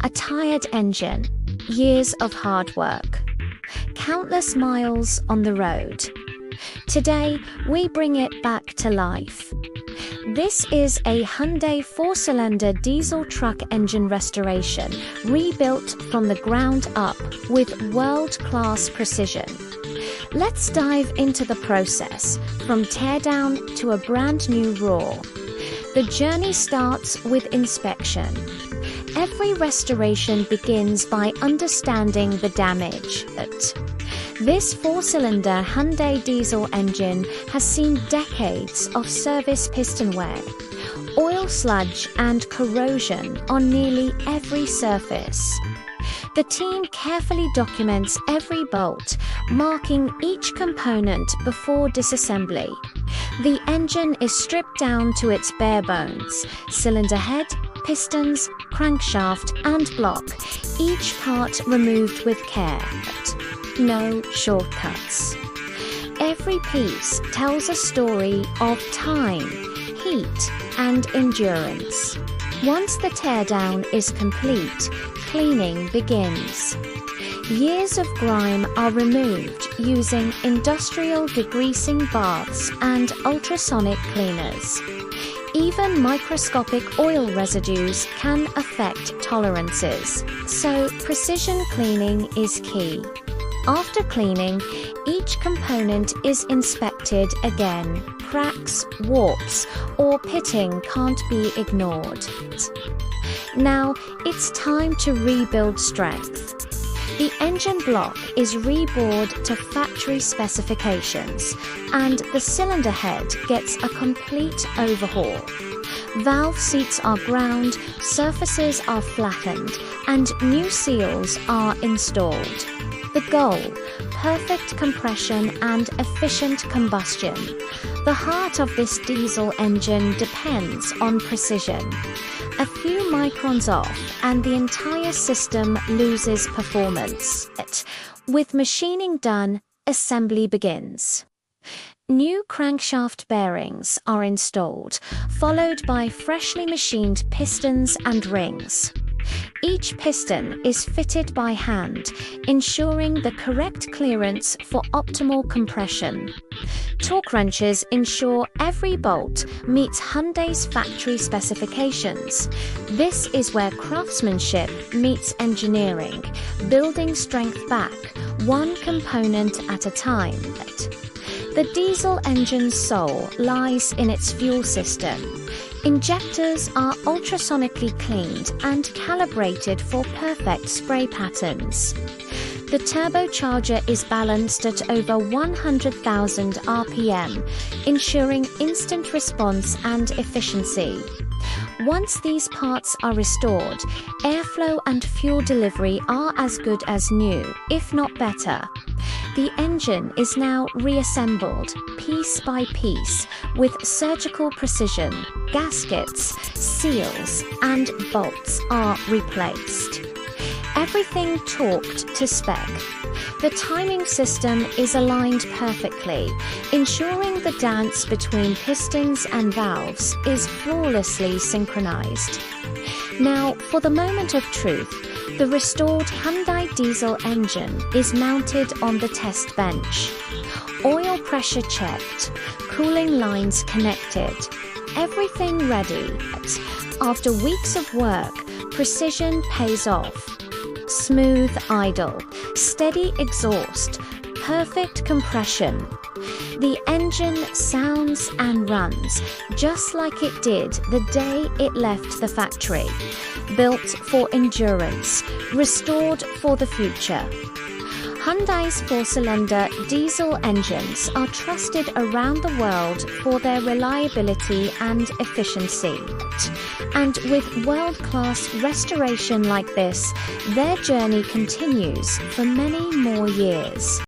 A tired engine, years of hard work, countless miles on the road. Today, we bring it back to life. This is a Hyundai 4-cylinder diesel truck engine restoration, rebuilt from the ground up with world-class precision. Let's dive into the process, from teardown to a brand new roar. The journey starts with inspection. Every restoration begins by understanding the damage. This 4-cylinder Hyundai diesel engine has seen decades of service piston wear, oil sludge and corrosion on nearly every surface. The team carefully documents every bolt, marking each component before disassembly. The engine is stripped down to its bare bones: cylinder head, pistons, crankshaft and block, each part removed with care. No shortcuts. Every piece tells a story of time, heat, and endurance. Once the teardown is complete, cleaning begins. Years of grime are removed using industrial degreasing baths and ultrasonic cleaners. Even microscopic oil residues can affect tolerances, so precision cleaning is key. After cleaning, each component is inspected again. Cracks, warps, or pitting can't be ignored. Now, it's time to rebuild strength. The engine block is rebored to factory specifications, and the cylinder head gets a complete overhaul. Valve seats are ground, surfaces are flattened, and new seals are installed. The goal: perfect compression and efficient combustion. The heart of this diesel engine depends on precision. A few microns off and the entire system loses performance. With machining done, assembly begins. New crankshaft bearings are installed, followed by freshly machined pistons and rings. Each piston is fitted by hand, ensuring the correct clearance for optimal compression. Torque wrenches ensure every bolt meets Hyundai's factory specifications. This is where craftsmanship meets engineering, building strength back, one component at a time. The diesel engine's soul lies in its fuel system. Injectors are ultrasonically cleaned and calibrated for perfect spray patterns. The turbocharger is balanced at over 100,000 RPM, ensuring instant response and efficiency. Once these parts are restored, airflow and fuel delivery are as good as new, if not better. The engine is now reassembled, piece by piece, with surgical precision. Gaskets, seals, and bolts are replaced. Everything torqued to spec. The timing system is aligned perfectly, ensuring the dance between pistons and valves is flawlessly synchronized. Now, for the moment of truth, the restored Hyundai diesel engine is mounted on the test bench. Oil pressure checked, cooling lines connected, everything ready. After weeks of work, precision pays off. Smooth idle, steady exhaust, perfect compression. The engine sounds and runs just like it did the day it left the factory. Built for endurance, restored for the future. Hyundai's 4-cylinder diesel engines are trusted around the world for their reliability and efficiency. And with world-class restoration like this, their journey continues for many more years.